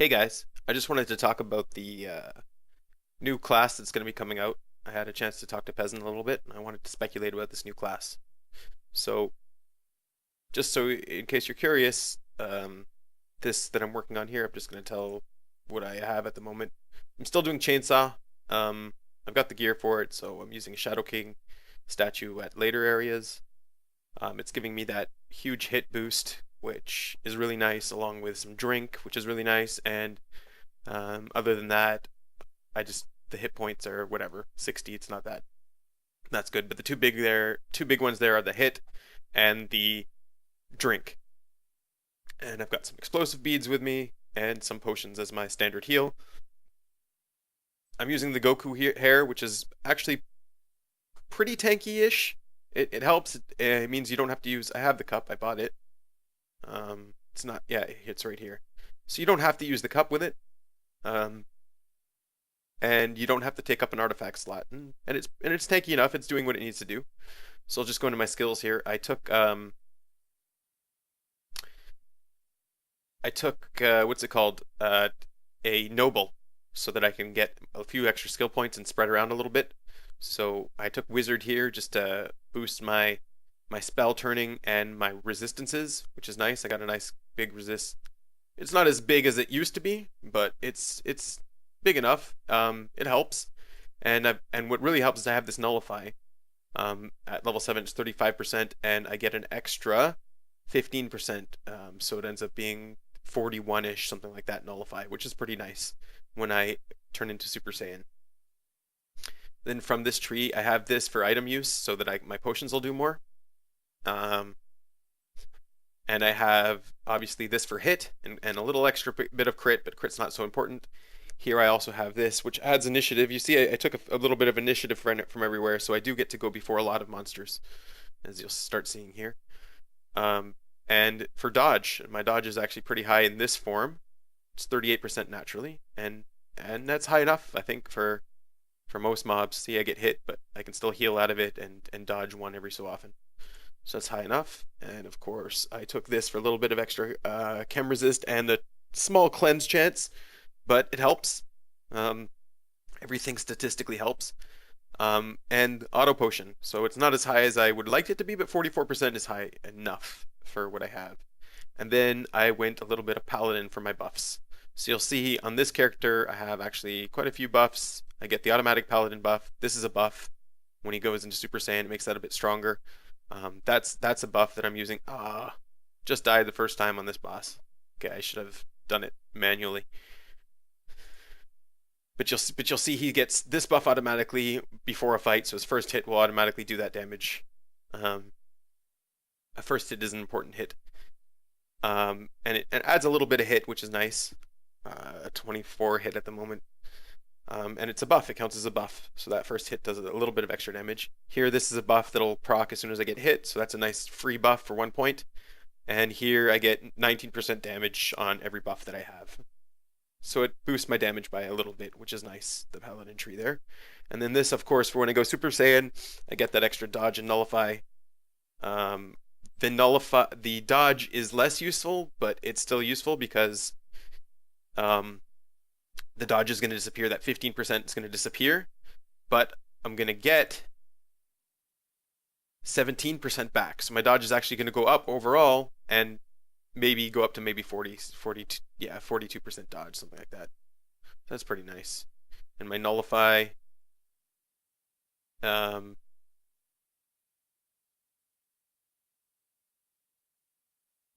Hey guys, I just wanted to talk about the new class that's going to be coming out. I had a chance to talk to Peasant a little bit, and I wanted to speculate about this new class. So, just so in case you're curious, this that I'm working on here, I'm just going to tell what I have at the moment. I'm still doing Chainsaw. Um, I've got the gear for it, so I'm using a Shadow King statue at later areas. It's giving me that huge hit boost, which is really nice, along with some drink, which is really nice, and other than that, the hit points are whatever 60. It's not that's good. But the two big ones there are the hit and the drink. And I've got some explosive beads with me and some potions as my standard heal. I'm using the Goku hair, which is actually pretty tanky-ish. It helps. It means you don't have to use. I have the cup. I bought it. It's not. Yeah, it's right here. So you don't have to use the cup with it. Um, and you don't have to take up an artifact slot, and it's tanky enough. It's doing what it needs to do. So I'll just go into my skills here. I took what's it called, a noble, so that I can get a few extra skill points and spread around a little bit. So I took wizard here just to boost my spell turning and my resistances, which is nice. I got a nice big resist. It's not as big as it used to be, but it's big enough. It helps, and what really helps is I have this nullify. At level 7, it's 35%, and I get an extra 15%. So it ends up being 41-ish, something like that, nullify, which is pretty nice when I turn into Super Saiyan. Then from this tree, I have this for item use, so that my potions will do more. Um, and I have obviously this for hit and a little extra bit of crit, but crit's not so important. Here I also have this, which adds initiative. You see, I took a little bit of initiative from everywhere, so I do get to go before a lot of monsters, as you'll start seeing here. Um, and for dodge, my dodge is actually pretty high in this form. It's 38% naturally, and that's high enough, I think, for most mobs. See, I get hit, but I can still heal out of it and dodge one every so often. So that's high enough. And of course, I took this for a little bit of extra chem resist and a small cleanse chance, but it helps. Um, Everything statistically helps. And auto potion. So it's not as high as I would like it to be, but 44% is high enough for what I have. And then I went a little bit of paladin for my buffs. So you'll see on this character, I have actually quite a few buffs. I get the automatic paladin buff. This is a buff. When he goes into Super Saiyan, it makes that a bit stronger. That's a buff that I'm using. Just died the first time on this boss. Okay, I should have done it manually. But you'll see he gets this buff automatically before a fight, so his first hit will automatically do that damage. Um, a first hit is an important hit. And it adds a little bit of hit, which is nice. A 24 hit at the moment. And it's a buff. It counts as a buff. So that first hit does a little bit of extra damage. Here, this is a buff that'll proc as soon as I get hit. So that's a nice free buff for 1 point. And here I get 19% damage on every buff that I have. So it boosts my damage by a little bit, which is nice, the paladin tree there. And then this, of course, for when I go Super Saiyan, I get that extra dodge and nullify. The dodge is less useful, but it's still useful because um, the dodge is going to disappear. That 15% is going to disappear, but I'm going to get 17% back. So my dodge is actually going to go up overall and maybe go up to maybe 42% dodge, something like that. So that's pretty nice. And my nullify, um,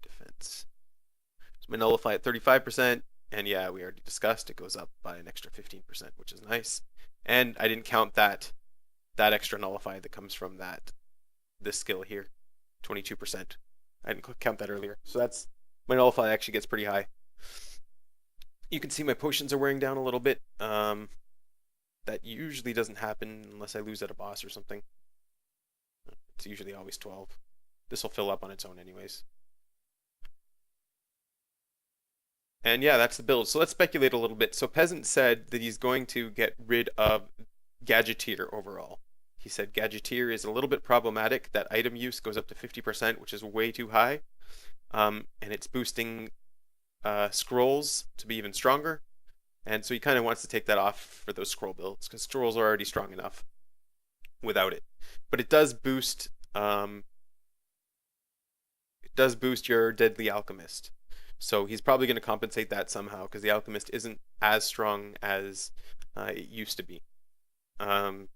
defense. So my nullify at 35%, and yeah, we already discussed it goes up by an extra 15%, which is nice. And I didn't count that extra nullify that comes from this skill here, 22%. I didn't count that earlier. So that's my nullify actually gets pretty high. You can see my potions are wearing down a little bit. That usually doesn't happen unless I lose at a boss or something. It's usually always 12. This will fill up on its own anyways. And yeah, that's the build. So let's speculate a little bit. So Peasant said that he's going to get rid of Gadgeteer overall. He said Gadgeteer is a little bit problematic. That item use goes up to 50%, which is way too high. And it's boosting scrolls to be even stronger, and so he kind of wants to take that off for those scroll builds because scrolls are already strong enough without it. But it does boost your Deadly Alchemist. So he's probably going to compensate that somehow because the Alchemist isn't as strong as it used to be. Um,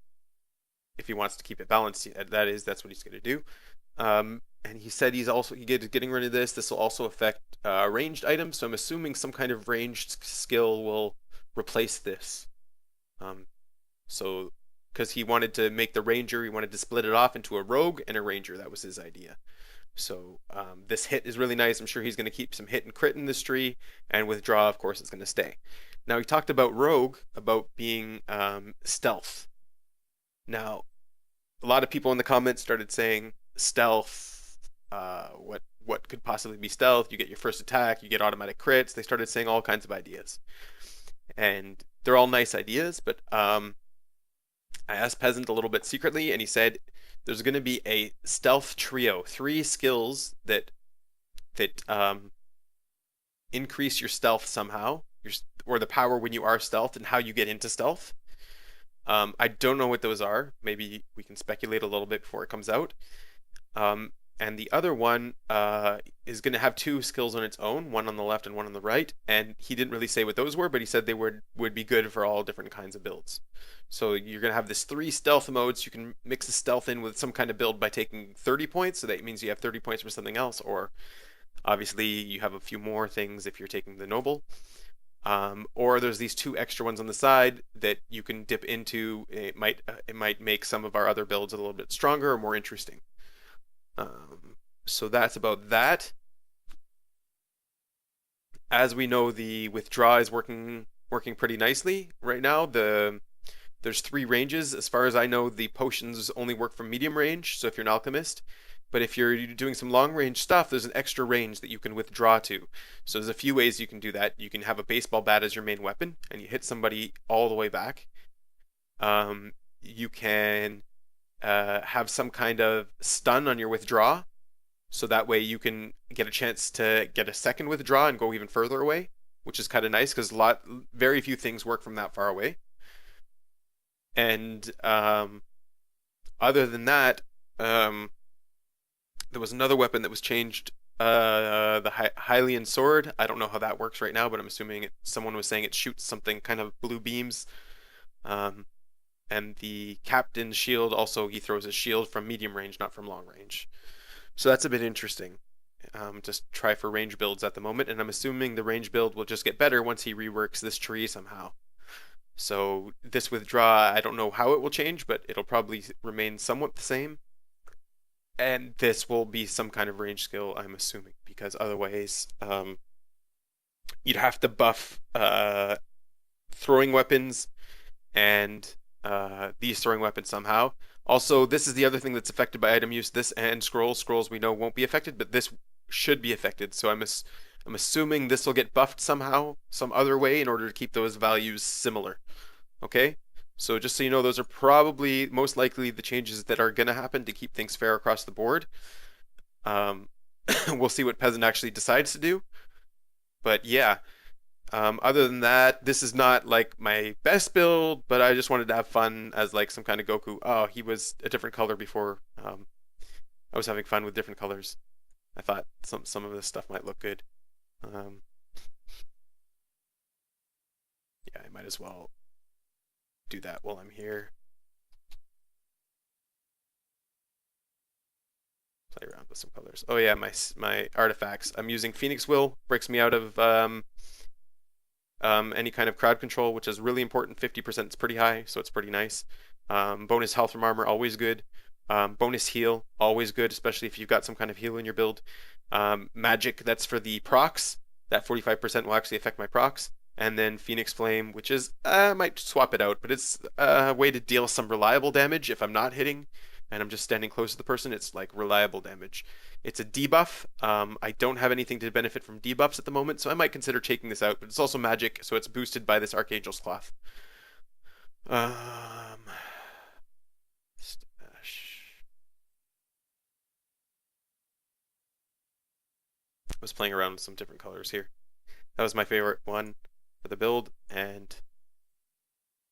if he wants to keep it balanced, that's what he's going to do. And he said getting rid of this. This will also affect ranged items. So I'm assuming some kind of ranged skill will replace this. Um, so because he wanted to make the ranger, he wanted to split it off into a rogue and a ranger. That was his idea. So this hit is really nice. I'm sure he's going to keep some hit and crit in this tree, and withdraw, of course, is going to stay. Now he talked about rogue, about being stealth. Now a lot of people in the comments started saying stealth. What could possibly be stealth? You get your first attack, you get automatic crits. They started saying all kinds of ideas, and they're all nice ideas. But I asked Peasant a little bit secretly, and he said there's going to be a stealth trio, 3 skills that increase your stealth somehow, or the power when you are stealth and how you get into stealth. I don't know what those are. Maybe we can speculate a little bit before it comes out. And the other one is going to have 2 skills on its own, one on the left and one on the right. And he didn't really say what those were, but he said they would be good for all different kinds of builds. So you're going to have this 3 stealth modes. You can mix the stealth in with some kind of build by taking 30 points. So that means you have 30 points for something else. Or obviously you have a few more things if you're taking the noble. Or there's these 2 extra ones on the side that you can dip into. It might make some of our other builds a little bit stronger or more interesting. So that's about that. As we know, the withdraw is working pretty nicely right now. There's 3 ranges. As far as I know, the potions only work from medium range, so if you're an alchemist. But if you're doing some long range stuff, there's an extra range that you can withdraw to. So there's a few ways you can do that. You can have a baseball bat as your main weapon, and you hit somebody all the way back. You can have some kind of stun on your withdraw, so that way you can get a chance to get a second withdraw and go even further away, which is kind of nice because very few things work from that far away. And other than that, there was another weapon that was changed, the Hylian sword. I don't know how that works right now, but I'm assuming someone was saying it shoots something kind of blue beams. And the captain's shield also, he throws his shield from medium range, not from long range. So that's a bit interesting. Just try for range builds at the moment, and I'm assuming the range build will just get better once he reworks this tree somehow. So this withdraw, I don't know how it will change, but it'll probably remain somewhat the same. And this will be some kind of range skill, I'm assuming, because otherwise you'd have to buff throwing weapons and these throwing weapons somehow. Also, this is the other thing that's affected by item use. This and scrolls. Scrolls we know won't be affected, but this should be affected. So I'm assuming this will get buffed somehow, some other way, in order to keep those values similar. Okay? So just so you know, those are probably most likely the changes that are going to happen to keep things fair across the board. We'll see what Peasant actually decides to do. But yeah, other than that, this is not like my best build, but I just wanted to have fun as like some kind of Goku. Oh, he was a different color before. I was having fun with different colors. I thought some of this stuff might look good. Um, yeah, I might as well do that while I'm here. Play around with some colors. Oh yeah, my artifacts. I'm using Phoenix Will. Breaks me out of any kind of crowd control, which is really important. 50% is pretty high, so it's pretty nice. Bonus health from armor, always good. Bonus heal, always good, especially if you've got some kind of heal in your build. Magic, that's for the procs. That 45% will actually affect my procs. And then Phoenix Flame, which is, I might swap it out, but it's a way to deal some reliable damage if I'm not hitting and I'm just standing close to the person. It's like reliable damage. It's a debuff. I don't have anything to benefit from debuffs at the moment, so I might consider taking this out, but it's also magic, so it's boosted by this Archangel's Cloth. Stash. I was playing around with some different colors here. That was my favorite one for the build, and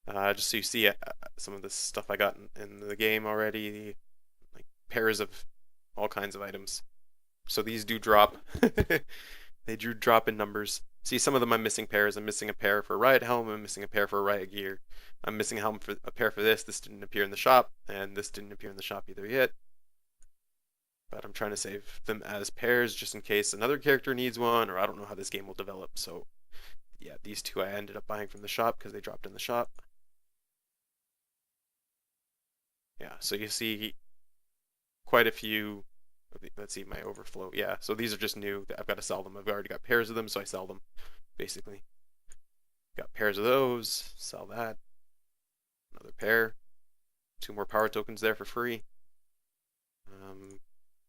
just so you see some of the stuff I got in the game already, like pairs of all kinds of items. So these do drop. They do drop in numbers. See, some of them I'm missing pairs. I'm missing a pair for a riot helm. I'm missing a pair for a riot gear. I'm missing a helm for a pair for this. This didn't appear in the shop, and this didn't appear in the shop either yet. But I'm trying to save them as pairs just in case another character needs one, or I don't know how this game will develop. So yeah, these two I ended up buying from the shop because they dropped in the shop. Yeah, so you see quite a few. Let's see my overflow. Yeah, so these are just new. I've got to sell them. I've already got pairs of them, so I sell them basically. Got pairs of those. Sell that. Another pair. 2 more power tokens there for free.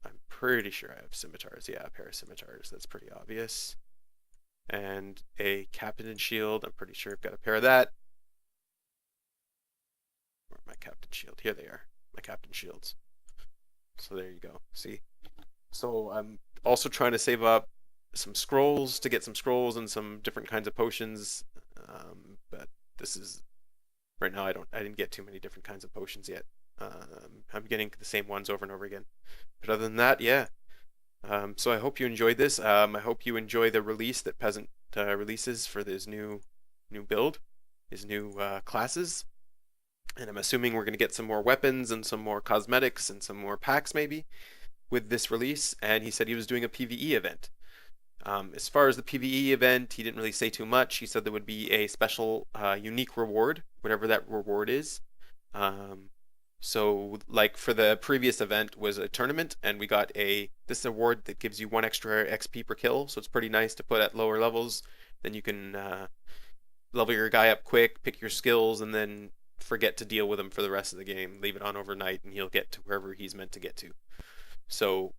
I'm pretty sure I have scimitars. Yeah, a pair of scimitars. That's pretty obvious. And a captain shield. I'm pretty sure I've got a pair of that. Where are my captain shield? Here they are. My captain shields. So there you go. See? So I'm also trying to save up some scrolls to get some scrolls and some different kinds of potions. But this is right now. I didn't get too many different kinds of potions yet. I'm getting the same ones over and over again. But other than that, yeah. So I hope you enjoyed this. I hope you enjoy the release that Peasant releases for this new build, his new classes. And I'm assuming we're going to get some more weapons and some more cosmetics and some more packs maybe with this release. And he said he was doing a PvE event. As far as the PvE event, he didn't really say too much. He said there would be a special unique reward, whatever that reward is. So like for the previous event was a tournament, and we got this award that gives you 1 extra XP per kill. So it's pretty nice to put at lower levels. Then you can level your guy up quick, pick your skills, and then forget to deal with him for the rest of the game. Leave it on overnight, and he'll get to wherever he's meant to get to. So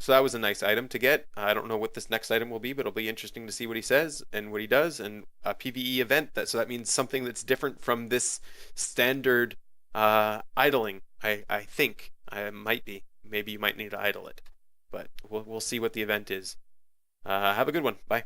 that was a nice item to get. I don't know what this next item will be, but it'll be interesting to see what he says and what he does. And a PvE event, so that means something that's different from this standard idling. I think I might be. Maybe you might need to idle it, but we'll see what the event is. Have a good one. Bye.